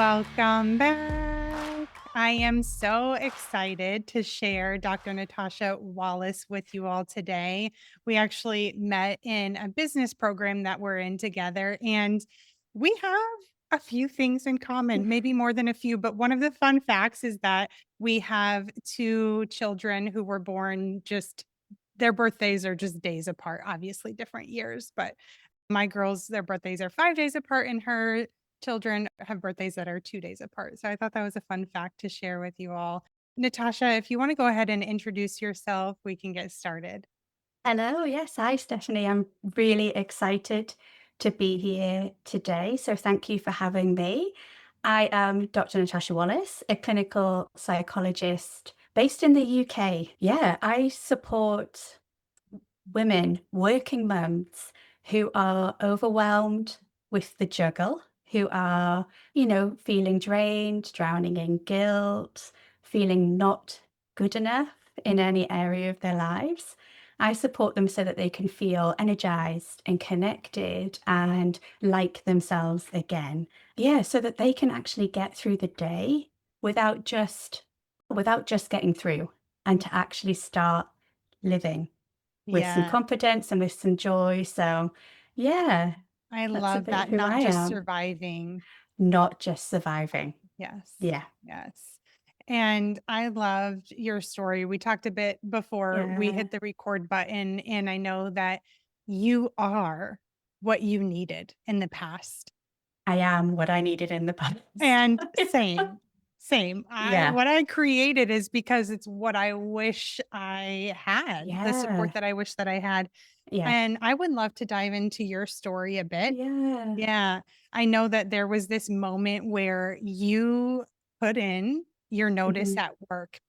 Welcome back. I am so excited to share Dr. Natasha Wallace with you all today. We actually met in a business program that we're in together, and we have a few things in common, maybe more than a few. But one of the fun facts is that we have two children who were born just their birthdays are just days apart, obviously different years, but my girls, their birthdays are 5 days apart, and her children have birthdays that are 2 days apart. So I thought that was a fun fact to share with you all. Natasha, if you wanna go ahead and introduce yourself, we can get started. Hello, yes, hi Stephanie. I'm really excited to be here today. So thank you for having me. I am Dr. Natasha Wallace, a clinical psychologist based in the UK. Yeah, I support women, working mums who are overwhelmed with the juggle, who are, feeling drained, drowning in guilt, feeling not good enough in any area of their lives. I support them so that they can feel energized and connected and like themselves again. Yeah, so that they can actually get through the day without just without just getting through and to actually start living with some Yeah, confidence and with some joy. So, yeah, I that's a love bit of that, who not I just am, surviving. not just surviving. Yes, Yeah. yes. And I loved your story. We talked a bit before we Yeah. hit the record button, and I know that you are what you needed in the past. I am what I needed in the past. And same, same. I Yeah. what I created is because it's what I wish I had, the support Yeah. that I wish that I had. Yeah. And I would love to dive into your story a bit. Yeah. Yeah. I know that there was this moment where you put in your notice Mhm. at work.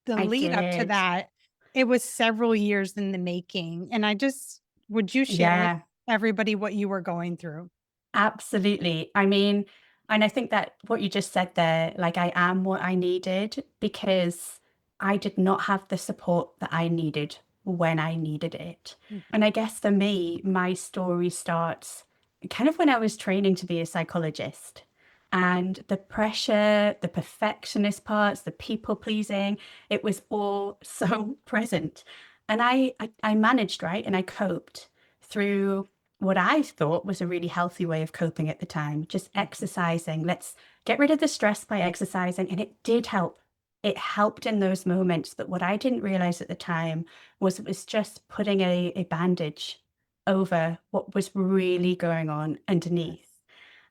The I lead up to did. that, it was several years in the making. And I just would you share with Yeah. everybody what you were going through? Absolutely. I mean, and I think that what you just said there, like I am what I needed because I did not have the support that I needed when I needed it. And I guess for me, my story starts kind of when I was training to be a psychologist. And the pressure, the perfectionist parts, the people pleasing, it was all so present. And I managed, right? And I coped through what I thought was a really healthy way of coping at the time, just Mhm. exercising. Let's get rid of the stress by exercising. And it did help. It helped in those moments. But what I didn't realize at the time was it was just putting a bandage over what was really going on underneath. Yes.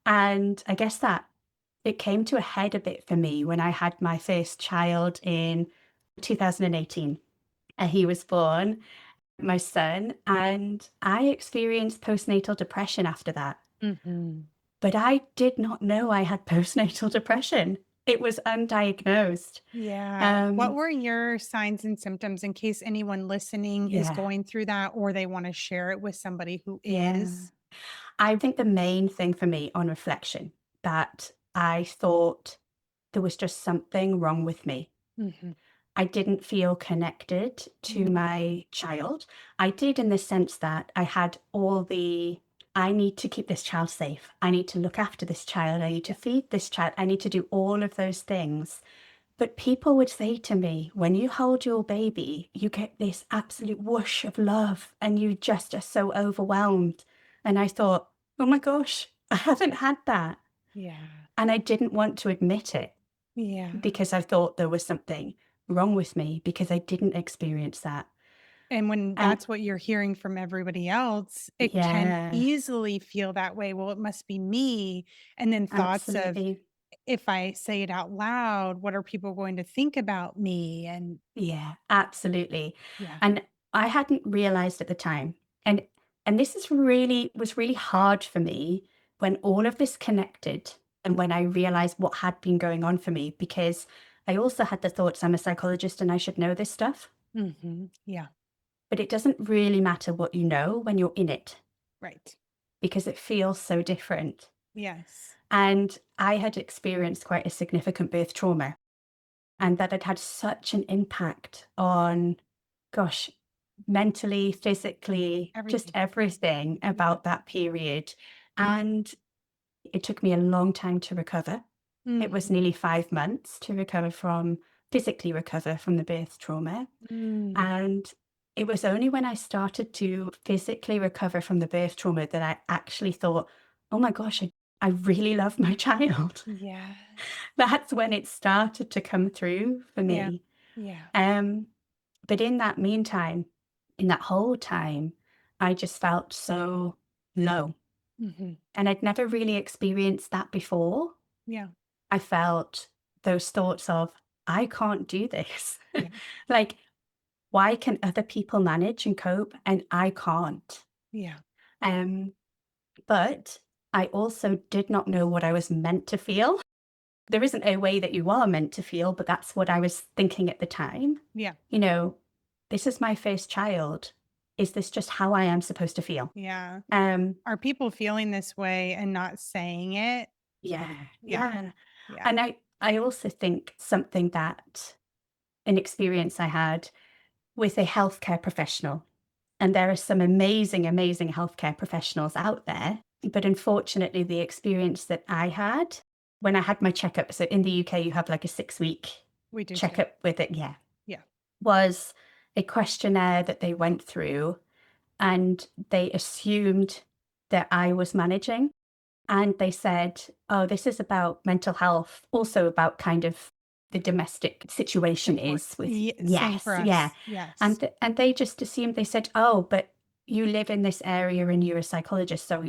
And I guess that it came to a head a bit for me when I had my first child in 2018. And he was born, my son, and I experienced postnatal depression after that. Mhm. But I did not know I had postnatal depression. It was undiagnosed. Yeah. What Um, were your signs and symptoms in case anyone listening is yeah, going through that or they want to share it with somebody who yeah. is? I think the main thing for me on reflection that I thought there was just something wrong with me. Mhm. I didn't feel connected to Mm. my child. I did in the sense that I had all the I need to keep this child safe. I need to look after this child. I need to feed this child. I need to do all of those things. But people would say to me, when you hold your baby, you get this absolute whoosh of love and you just are so overwhelmed. And I thought, oh my gosh, I haven't had that. Yeah. And I didn't want to admit it Yeah. because I thought there was something wrong with me because I didn't experience that. And when And that's what you're hearing from everybody else, it can yeah, easily feel that way. Well, it must be me. And then thoughts of, absolutely. if I say it out loud, what are people going to think about me? And Yeah, absolutely. yeah. And I hadn't realized at the time. And this is really was really hard for me when all of this connected and when I realized what had been going on for me because I also had the thoughts I'm a psychologist and I should know this stuff. Yeah. But it doesn't really matter what you know when you're in it Right. because it feels so different. Yes. And I had experienced quite a significant birth trauma, and that had had such an impact on, gosh, mentally, physically, just Everything. everything Yeah. about that period. And it took me a long time to recover. It was Mhm. nearly 5 months to physically recover from the birth trauma. Mm. And it was only when I started to physically recover from the birth trauma that I actually thought, oh my gosh, I really love my child. Yes. That's when it started to come through for Yeah. me. Yeah. Um, but in that meantime, in that whole time, I just felt so low. Mhm. And I'd never really experienced that before. Yeah. I felt those thoughts of, I can't do this. Yeah. Like, why can other people manage and cope and I can't? Yeah. Um, but I also did not know what I was meant to feel. There isn't a way that you are meant to feel, but that's what I was thinking at the time. Yeah. You know, this is my first child. Is this just how I am supposed to feel? Yeah. Um, Are people feeling this way and not saying it? yeah, Yeah. yeah. Yeah. And I also think something that an experience I had with a healthcare professional. And there are some amazing, amazing healthcare professionals out there. But unfortunately, the experience that I had when I had my checkup, so in the UK, you have like a 6 week We do too. checkup with it, yeah, Yeah. was a questionnaire that they went through and they assumed that I was managing. And they said, "Oh, this is about mental health, also about kind of the domestic situation Support. is with." Same Yes, for yeah. us. Yes. And they just assumed, they said, "Oh, but you live in this area and you're a psychologist, so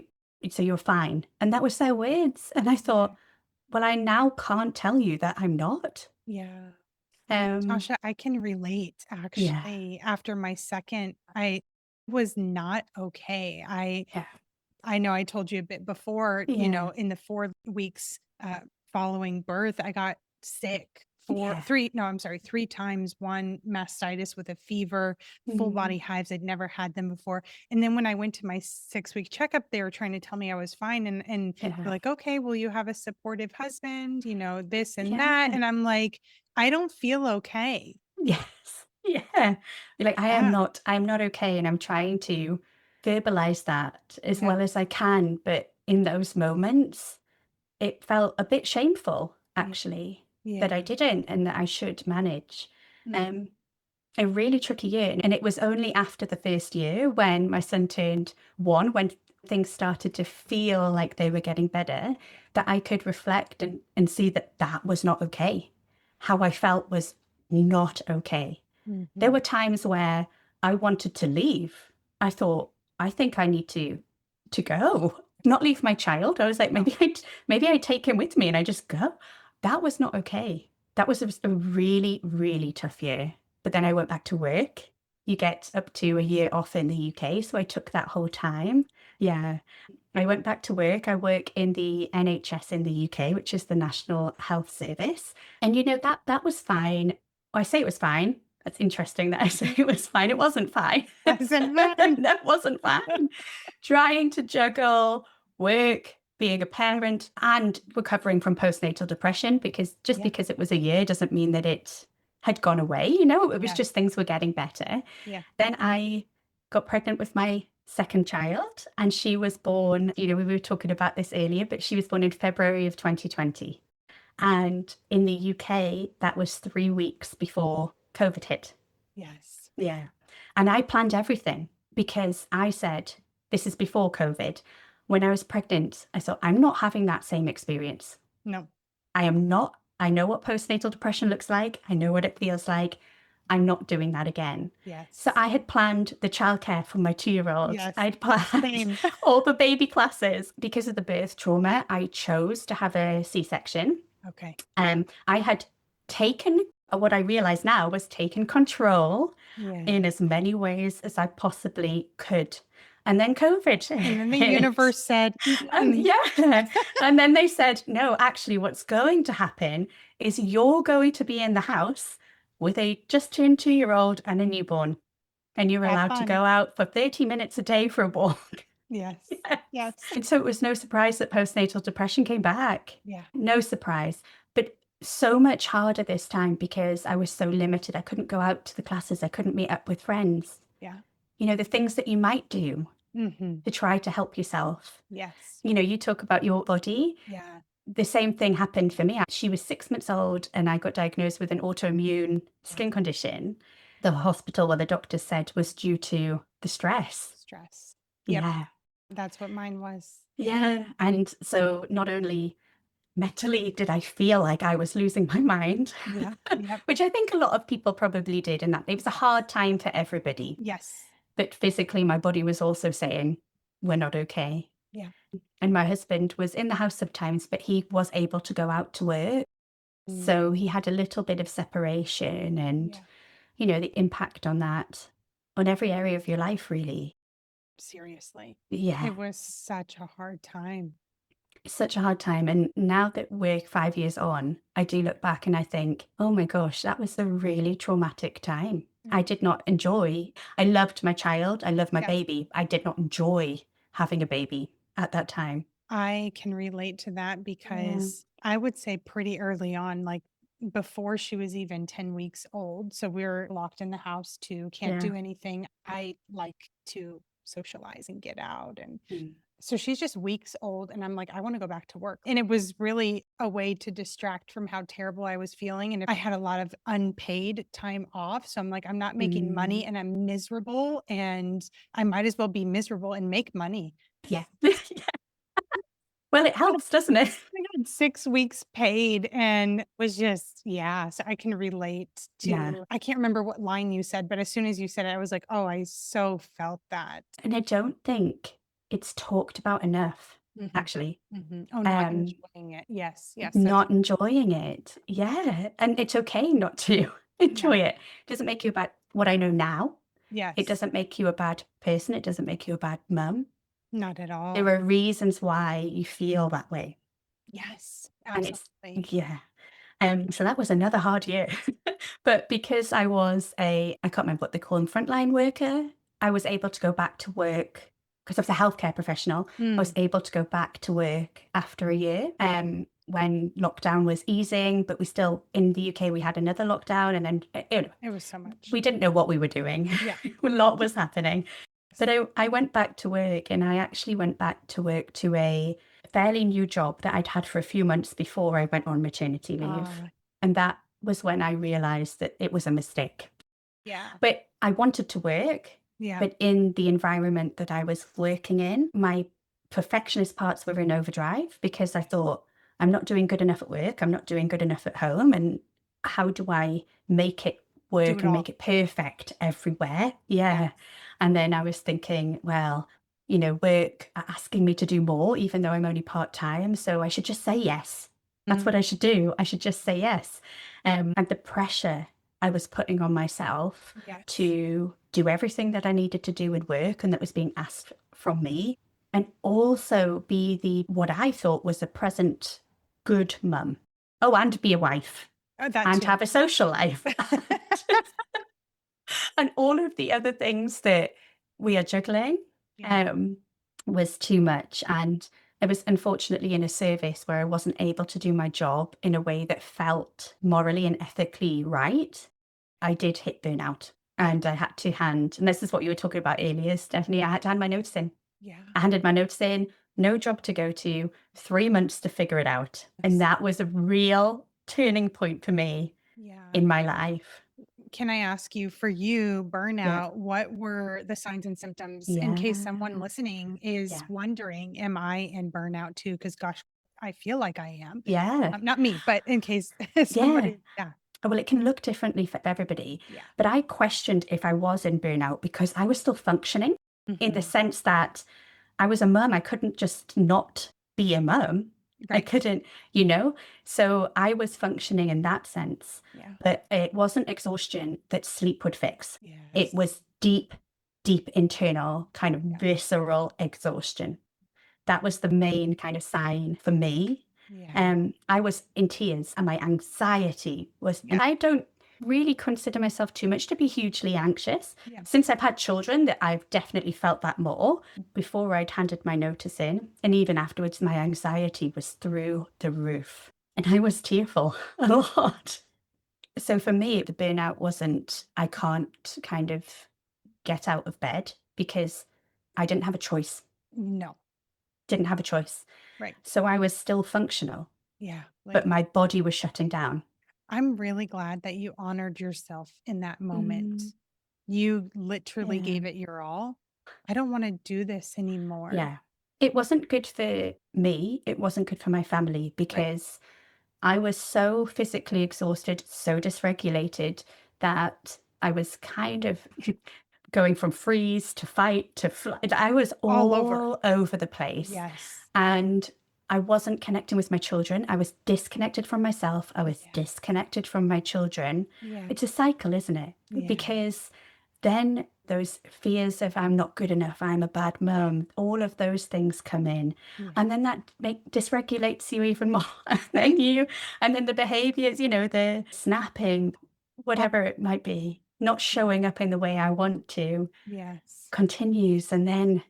you're fine." And that was their words. And I Yeah. thought, well, I now can't tell you that I'm not. Yeah. Um, Tasha, I can relate yeah, actually. After my second, I was not okay. yeah, I know I told you a bit before, yeah, in the 4 weeks, following birth, I got sick yeah. 3 no, I'm sorry, 3 times, 1 mastitis with a fever, full Mm, body hives, I'd never had them before, and then when I went to my 6-week checkup, they were trying to tell me I was fine, and they're yeah, like, "Okay, well, you have a supportive husband, this and that," yeah. and I'm like, "I don't feel okay." Yes. Yeah. Be like, Yeah, I'm not okay. And I'm trying to verbalize that as yeah, well as I can. But in those moments, it felt a bit shameful, yeah, actually, that I yeah, didn't and that I should manage. mm, Um, a really tricky year. And it was only after the first year when my son turned 1, when things started to feel like they were getting better, that I could reflect and see that that was not okay. How I felt was not okay. There mhm, were times where I wanted to leave. I thought, I think I need to go, not leave my child. I was like, no, maybe I take him with me and I just go. That was not okay. That was a really, really tough year. But then I went back to work. You get up to a year off in the UK, so I took that whole time. Yeah. I went back to work. I work in the NHS in the UK, which is the National Health Service. And that was fine. I say it was fine. That's interesting that I say it was fine. It wasn't fine. wasn't mine. That wasn't fine. Trying to juggle work, being a parent, and recovering from postnatal depression, because just Yeah, because it was a year doesn't mean that it had gone away. It was yeah, just things were getting better. yeah, Then I got pregnant with my second child, and she was born, we were talking about this earlier, but she was born in February of 2020. And in the UK, that was 3 weeks before COVID hit. yes, Yeah. And I planned everything because I said, this is before COVID. When I was pregnant, I thought, I'm not having that same experience. no, I am not. I know what postnatal depression looks like. I know what it feels like. I'm not doing that again. So yes, I had planned the childcare for my 2-year-old. yes, I'd planned same. all the baby classes. Because of the birth trauma, I chose to have a C-section. Okay, I had taken, what I realize now was taken control yeah, in as many ways as I possibly could. And then COVID and then the hit. universe said, And "Mm-mm." yeah. And then they said, no, actually, what's going to happen is you're going to be in the house with a just turned 2-year-old and a newborn. And you're Have allowed to fun." go out for 30 minutes a day for a walk. Yes, Yes. yes, And so it was no surprise that postnatal depression came back. yeah, No surprise. But so much harder this time because I was so limited. I couldn't go out to the classes. I couldn't meet up with friends. yeah, The things that you might do mhm, to try to help yourself. yes, You talk about your body. yeah, the same thing happened for me. She was 6 months old and I got diagnosed with an autoimmune Yeah. skin condition. The hospital, what the doctor said was due to the stress. Stress. Yep. Yeah. That's what mine was. Yeah. Yeah. And so not only mentally did I feel like I was losing my mind, Yeah. Yep. which I think a lot of people probably did, and that it was a hard time for everybody. Yes. But physically, my body was also saying, we're not okay. Yeah. And my husband was in the house sometimes, but he was able to go out to work. So Mm. he had a little bit of separation and, Yeah. the impact on that on every area of your life, really. Seriously. Yeah, It was such a hard time. it's such a hard time. And now that we're 5 years on, I do look back and I think, oh my gosh, that was a really traumatic time. I Mm. did not enjoy. I loved my child. I love my Yes. baby. I did not enjoy having a baby at that time. I can relate to that Yeah. because I would say pretty early on, like before she was even 10 weeks old. So we are locked in the house too, can't Yeah. do anything. I like to socialize and get out. And Mm. so she's just weeks old. And I'm like, I want to go back to work. And it was really a way to distract from how terrible I was feeling. And I had a lot of unpaid time off. So I'm like, I'm not making Mm. money and I'm miserable. And I might as well be miserable and make money. Yeah. Well, it helps, doesn't it? I got 6 weeks paid and was just yeah, so I can relate Yeah. to I can't remember what line you said, but as soon as you said it, I was like, "Oh, I so felt that." And I don't think it's talked about enough, Mhm, actually. mhm. Oh, not Um, enjoying it. Yes, yes, that's Not enjoying it. Yeah. And it's okay not to enjoy yeah. it. Doesn't make you a bad what I know now. It Yes. doesn't make you a bad person. It doesn't make you a bad mum. Not at There all. are reasons why you feel that way. Yes, And it's absolutely. yeah. So that was another hard year. But because I can't remember what they call them, frontline worker, I was able to go back to work because I was a healthcare professional. I was Mm, able to go back to work after a year, when lockdown was easing, but we still, in the UK, we had another lockdown and then, it was so much. we didn't know what we were doing. Yeah. A lot was happening. But I went back to work and I actually went back to work to a fairly new job that I'd had for a few months before I went on maternity leave. Ah, And that was when I realized that it was a mistake. yeah, But I wanted to work, yeah. but in the environment that I was working in, my perfectionist parts were in overdrive because I thought, I'm not doing good enough at work, I'm not doing good enough at home. And how do I make it Do work it and all. make it perfect everywhere? Yeah. Yeah. And then I was thinking, well, work are asking me to do more, even though I'm only part time. So I should just say yes. That's what Mm, I should do. I should just say yes. And the pressure I was putting on myself yes. to do everything that I needed to do in work and that was being asked from me, and also be the what I thought was a present good mum. Oh, and be a wife Oh, that and too. have a social life and all of the other things that we are juggling Yeah. um, was too much. And I was unfortunately in a service where I wasn't able to do my job in a way that felt morally and ethically right. I did hit burnout Yeah. and I had to hand, and this is what you were talking about earlier, Stephanie. I had to hand my notes in. Yeah. I handed my notes in, no job to go to, 3 months to figure it out. And Yes. that was a real turning point for me Yeah. in my life. Can I ask you, for you, Yeah. burnout, what were the signs and symptoms in case someone Yeah. listening is Yeah. wondering, am I in burnout too? Because gosh, I feel like I am. Yeah. Not me, but in case Yeah. somebody, yeah, Well, it can look differently for everybody, yeah. but I questioned if I was in burnout because I was still functioning in the Hmm. sense that I was a mum. I couldn't just not be a mum. I Right. couldn't, you know? So I was functioning in that sense, Yeah. but it wasn't exhaustion that sleep would fix. It Yes. was deep, deep internal, kind of Yeah. visceral exhaustion. That was the main kind of sign for me. Yeah. I was in tears and my anxiety was, Yeah. and I don't really consider myself too much to be hugely anxious. Yeah. Since I've had children, that I've definitely felt that more. Before I'd handed my notice in, and even afterwards, my anxiety was through the roof. And I was tearful a lot. So for me, the burnout wasn't, I can't kind of get out of bed because I didn't have a choice. No. Didn't have a choice. Right. So I was still functional. Yeah, but like, my body was shutting down. I'm really glad that you honored yourself in that Mm, moment. You literally yeah. gave it your all. I don't wanna do this anymore. Yeah. It wasn't good for me, it wasn't good for my family Right. because I was so physically exhausted, so dysregulated that I was kind of going from freeze to fight to flight. I was All over. all over the place. Yes. And I wasn't connecting with my children. I was disconnected from myself. I was Yeah. disconnected from my children. Yeah. It's a cycle, isn't it? Yeah. Because then those fears of I'm not good enough, I'm a bad mum, all of those things come in. Yeah. And then that dysregulates you even more. And then the behaviors, the snapping, Oh, whatever it might be, not yeah. showing up in the way I want to Yes. continues. And then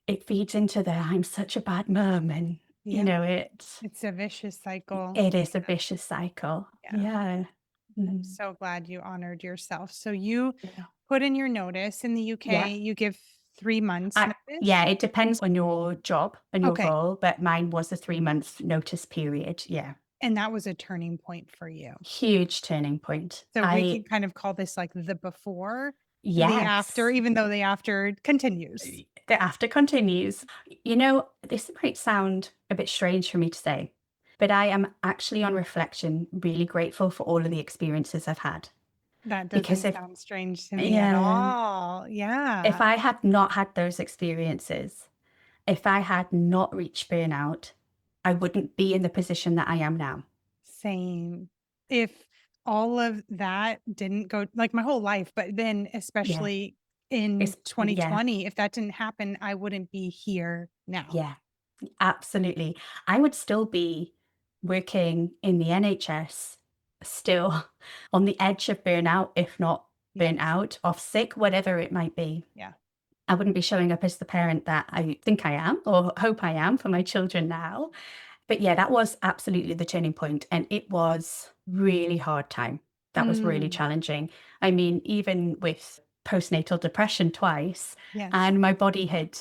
it feeds into the I'm such a bad mum. And, Yep. it's, It's a vicious cycle. it is a vicious cycle. Yeah. Yeah. I'm Mhm. so glad you honored yourself. So you Yeah. put in your notice in the UK, Yeah. you give 3 months I Yeah, notice? it depends on your job and your Okay. role, but mine was a 3-month notice period. Yeah. And that was a turning point for you. Huge turning point. So we can kind of call this like the before, the after, Yes, even though the after continues. the after continues. This might sound a bit strange for me to say, but I am actually on reflection really grateful for all of the experiences I've had. That Because doesn't sound strange to me at yeah, all. if Yeah. I had not had those experiences, if I had not reached burnout, I wouldn't be in the position that I am now. Same. If all of that didn't go like my whole life, but then Yeah. especially in Yeah. 2020, if that didn't happen, I wouldn't be here now. Yeah. Absolutely. I would still be working in the NHS, still on the edge of burnout, if not burnt Yes. out, off sick, whatever it might be. Yeah. I wouldn't be showing up as the parent that I think I am or hope I am for my children now. But yeah, that was absolutely the turning point, and it was really hard time. That was really Mm. challenging. I mean, even with postnatal depression twice, Yes. and my body had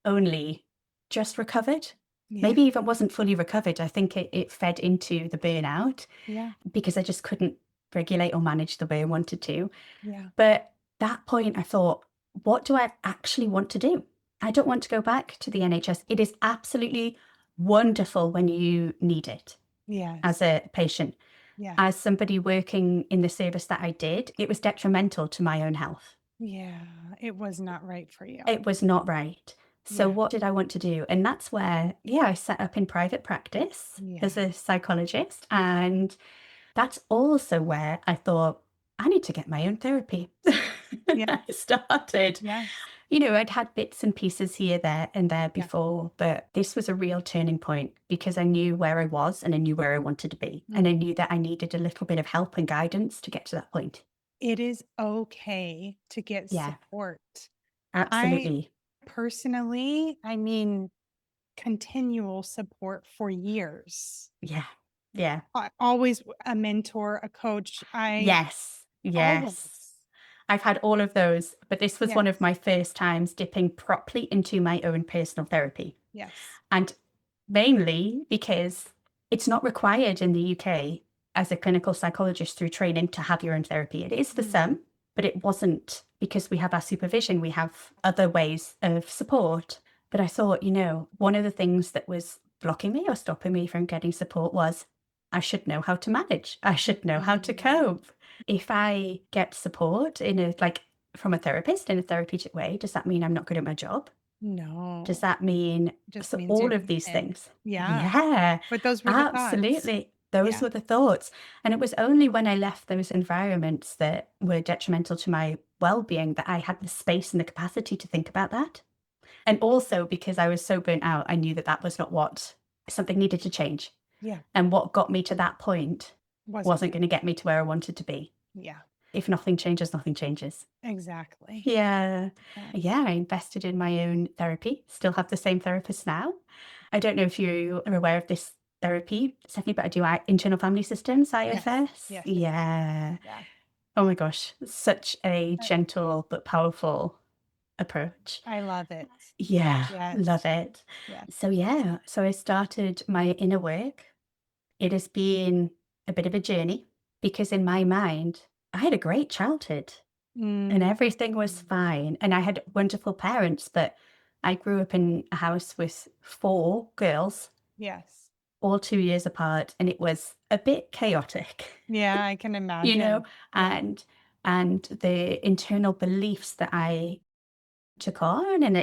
only just recovered, Yeah. maybe even wasn't fully recovered. I think it fed into the burnout Yeah. because I just couldn't regulate or manage the way I wanted to. Yeah. But that point, I thought, what do I actually want to do? I don't want to go back to the NHS. It is absolutely wonderful when you need it as Yes. a patient. Yeah. As somebody working in the service that I did, it was detrimental to my own health. Yeah. It was not right for you. It was not right. So, Yeah. what did I want to do? And that's where, yeah, I set up in private practice Yeah. as a psychologist. And that's also where I thought, I need to get my own therapy. Yeah. I started. Yes. I'd had bits and pieces here, there, and there Yeah. before, but this was a real turning point because I knew where I was and I knew where I wanted to be. And I Mm. knew that I needed a little bit of help and guidance to get to that point. It is okay to get Yeah, support. I absolutely. personally, I mean, continual support for years. Yeah, yeah. Always a mentor, a coach. I Yes, yes. always. I've had all of those, but this was one of Yes. my first times dipping properly into my own personal therapy. Yes. And mainly because it's not required in the UK as a clinical psychologist through training to have your own therapy. It is for Mm. some, but it wasn't because we have our supervision, we have other ways of support. But I thought, one of the things that was blocking me or stopping me from getting support was I should know how to manage. I should know how to Mm. cope. If I get support from a therapist in a therapeutic way, does that mean I'm not good at my job? Does No. that mean Just so means all you of these can. things? Yeah. Yeah, But those were the thoughts. absolutely. Those Yeah. were the thoughts. And it was only when I left those environments that were detrimental to my well-being that I had the space and the capacity to think about that. And also because I was so burnt out, I knew that that was not what something needed to change. Yeah. And what got me to that point Wasn't wasn't good. going to get me to where I wanted to be. Yeah. If nothing changes, nothing changes. Exactly. Yeah. Yeah. Yeah, I invested in my own therapy, still have the same therapist now. I don't know if you are aware of this therapy, Stephanie, but I do internal family systems, Yes. IFS. Yes. Yes. Yeah. Yeah. Oh my gosh, such a I gentle but powerful approach. I love it. Yeah, Yes. love it. Yes. So yeah, so I started my inner work It has been a bit of a journey because in my mind, I had a great childhood and Mm, everything was fine. And I had wonderful parents, but I grew up in a house with 4 girls, yes. all 2 years apart, and it was a bit chaotic, Yeah, I can you know, imagine. Yeah. and and the internal beliefs that I took on and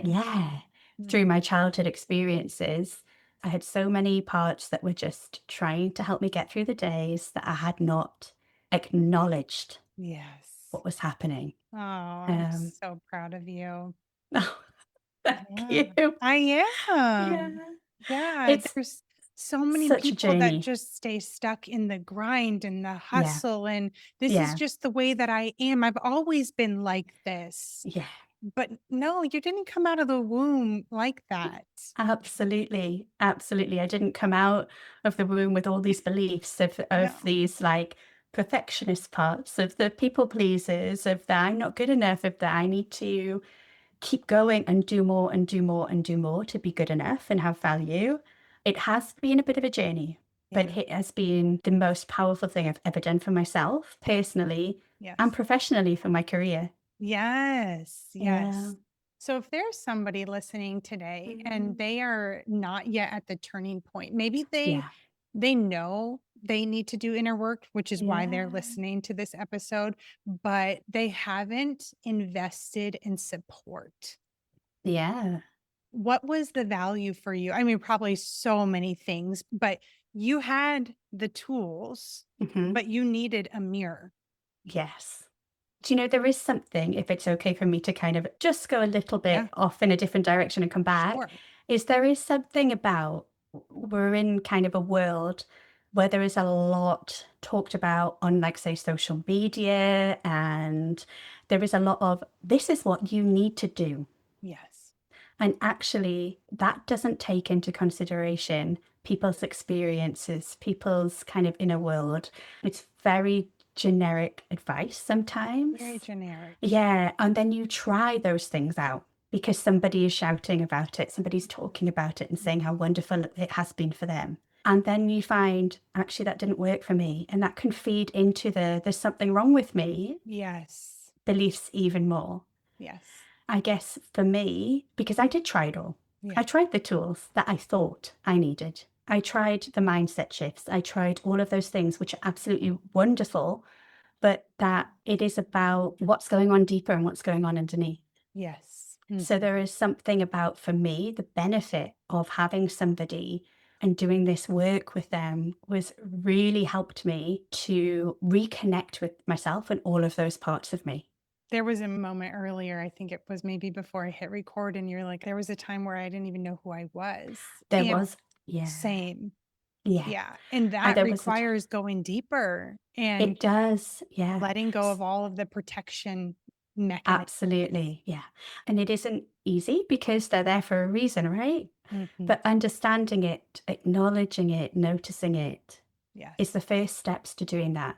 through Mhm. my childhood experiences, I had so many parts that were just trying to help me get through the days that I had not acknowledged Yes. what was happening. Oh, I'm Um, so proud of you. oh, thank Yeah, you. I Yeah. am. Yeah, It's there's so many such a people that journey. just stay stuck in the grind and the Yeah. hustle, and this is Yeah. just the way that I am. I've always been like this. Yeah. But no, you didn't come out of the womb like that. Absolutely. Absolutely. I didn't come out of the womb with all these beliefs of No. these like perfectionist parts, of the people pleasers, of the I'm not good enough, of the I need to keep going and do more and do more and do more to be good enough and have value. It has been a bit of a journey, Yeah. but it has been the most powerful thing I've ever done for myself personally and Yes. professionally for my career. Yes, Yeah. yes. So if there's somebody listening today and Mhm. they are not yet at the turning point, maybe Yeah. they know they need to do inner work, which is why they're Yeah. listening to this episode, but they haven't invested in support. Yeah. What was the value for you? I mean, probably so many things, but you had the tools, Mhm. but you needed a mirror. Yes. Do you know, there is something, if it's okay for me to kind of just go a little bit Yeah, off in a different direction and come back, sure. is there is something about we're in kind of a world where there is a lot talked about on, like, say, social media, and there is a lot of this is what you need to do. Yes. And actually, that doesn't take into consideration people's experiences, people's kind of inner world. It's very generic advice Very sometimes. generic. Yeah, and then you try those things out because somebody is shouting about it, somebody's talking about it and saying how wonderful it has been for them. And then you find, actually, that didn't work for me. And that can feed into the there's something wrong with me Yes. beliefs even more. Yes. I guess for me, because I did try it all. Yeah. I tried the tools that I thought I needed. I tried the mindset shifts. I tried all of those things, which are absolutely wonderful, but that it is about what's going on deeper and what's going on underneath. Yes. So Mhm. there is something about, for me, the benefit of having somebody and doing this work with them was really helped me to reconnect with myself and all of those parts of me. There was a moment earlier, I think it was maybe before I hit record, and you're like, there was a time where I didn't even know who I was. There And was, yeah, same. yeah. Yeah. And And that there was a requires going deeper and It does, yeah. letting go S of all of the protection mechanisms. Absolutely, yeah. And it isn't easy because they're there for a reason, right? Mhm. But understanding it, acknowledging it, noticing it is Yes. the first steps to doing that.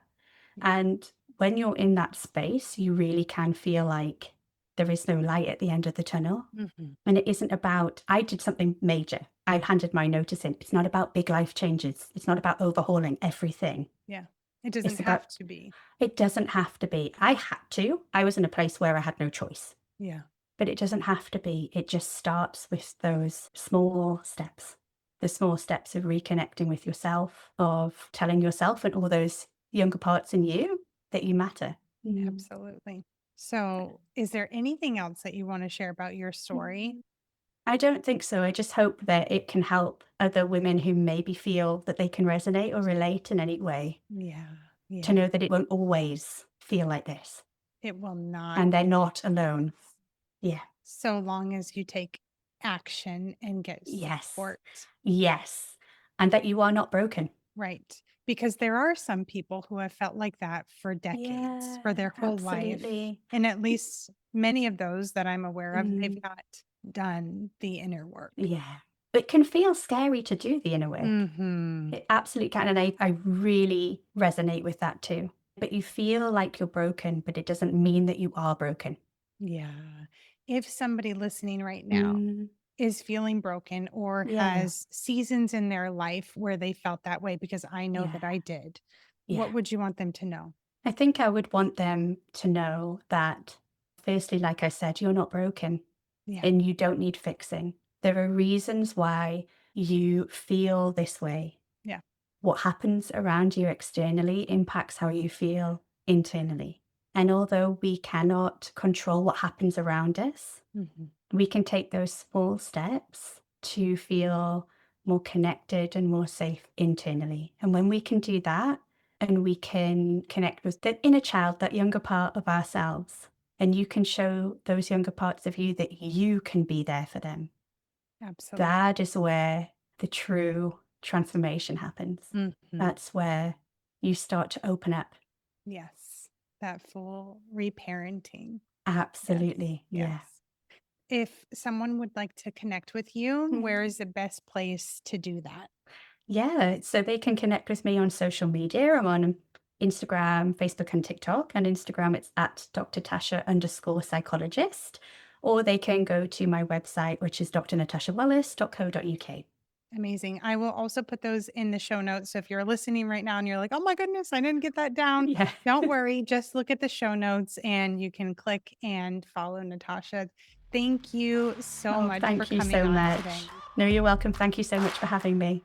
Yeah. And when you're in that space, you really can feel like there is no light at the end of the tunnel. Mhm. And it isn't about, I did something major. I handed my notice in. It's not about big life changes. It's not about overhauling everything. Yeah. It doesn't It's about have to be. It doesn't have to be. I had to. I was in a place where I had no choice, Yeah. but it doesn't have to be. It just starts with those small steps, the small steps of reconnecting with yourself, of telling yourself and all those younger parts in you that you matter. Mm. Absolutely. So, is there anything else that you want to share about your story? Mm. I don't think so. I just hope that it can help other women who maybe feel that they can resonate or relate in any way Yeah. to Yeah. know that it won't always feel like this It will not. and they're not alone. Yeah. So long as you take action and get Yes. support. Yes. And that you are not broken. Right. Because there are some people who have felt like that for decades, for Yeah, their whole life. absolutely. And at least many of those that I'm aware of, they've Mm, not done the inner work. yeah. It can feel scary to do the inner work. Mhm. It absolutely can. And I really resonate with that too. But you feel like you're broken, but it doesn't mean that you are broken. Yeah. If somebody listening right now Mm. is feeling broken or Yeah. has seasons in their life where they felt that way, because I know Yeah. that I did, Yeah. what would you want them to know? I think I would want them to know that, firstly, like I said, you're not broken Yeah. and you don't need fixing. There are reasons why you feel this way. Yeah. What happens around you externally impacts how you feel internally. And although we cannot control what happens around us, Mhm. we can take those small steps to feel more connected and more safe internally. And when we can do that, and we can connect with the inner child, that younger part of ourselves, and you can show those younger parts of you that you can be there for them, Absolutely. that is where the true transformation happens. Mhm. That's where you start to open up. Yes. That full reparenting. Yes. Absolutely. Yeah. Yes. If someone would like to connect with you, where Mhm. is the best place to do that? Yeah. So they can connect with me on social media. I'm on Instagram, Facebook, and TikTok. And Instagram, it's at Dr. Tasha underscore psychologist. Or they can go to my website, which is drnatashawallace.co.uk. Amazing. I will also put those in the show notes. So if you're listening right now and you're like, oh my goodness, I didn't get that down, Yeah. don't worry. Just look at the show notes and you can click and follow Natasha. Thank you so Oh, much for thank you coming so on much. today. No, you're welcome. Thank you so much for having me.